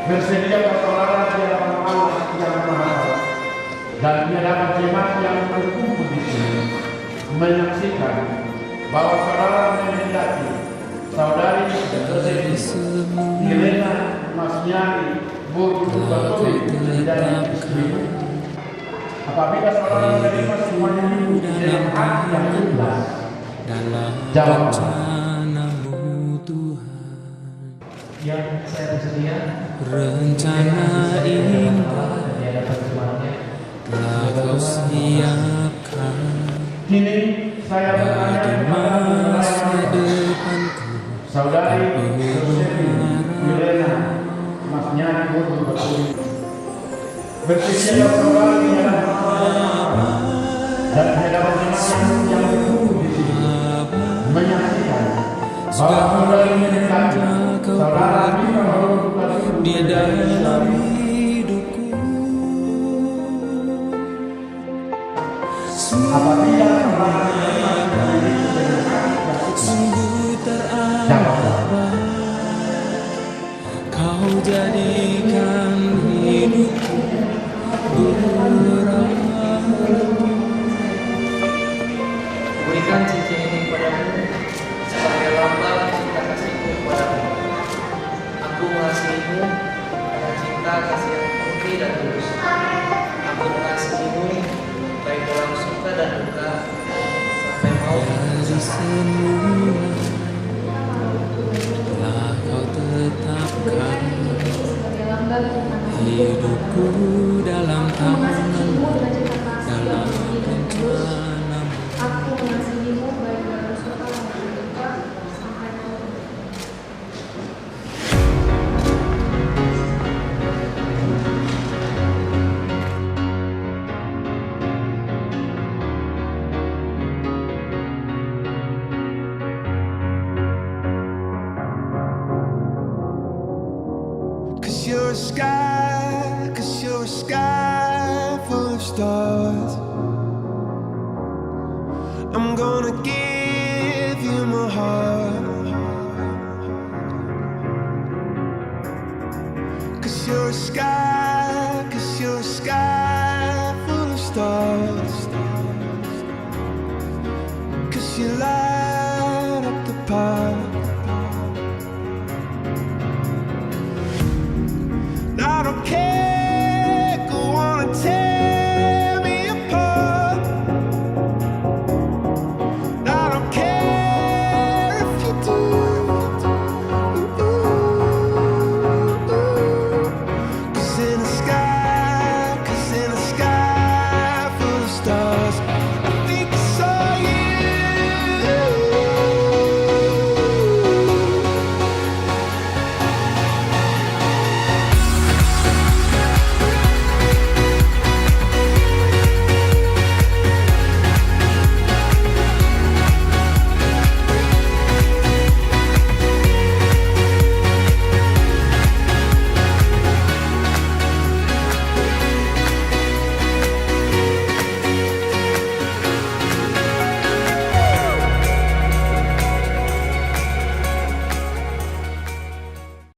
Bersedia bersaudara di hadapan Allah yang Maha Esa dan di hadapan jemaat yang berkumpul di sini menyaksikan bahwa saudara menjadi saudari Josephine Helena Masnyari Burdu Batowi dari istrimu. Apabila saudara menerima semuanya itu dengan hati yang ikhlas, jawablah. Yang saya bersedia rencana indah telah kau siapkan Kini saya bertanya kepada saudari Josephine Helena Masnyari Burdu Batowi, bersedia saudari dan hadapan jemaat yang berkumpul di sini menyaksikan bahwa saudari mendekati saudara di dalam hidupku. apabila Sungguh terarah kau jadikan hidupku berarti. berikan cincin ini padamu sebagai lambang cinta kasihku padamu. Aku mengasihimu dengan cinta kasih yang murni dan tulus. Aku mengasihimu baik dalam suka dan duka sampai mau Dari semula telah kau tetapkan hidupku dalam tanganmu, dalam rencanamu. Aku mengasihimu baik dalam suka maupun duka sampai maut. Cause you're a sky full of stars. I'm gonna give you my heart. Cause you're a sky full of stars. Cause you light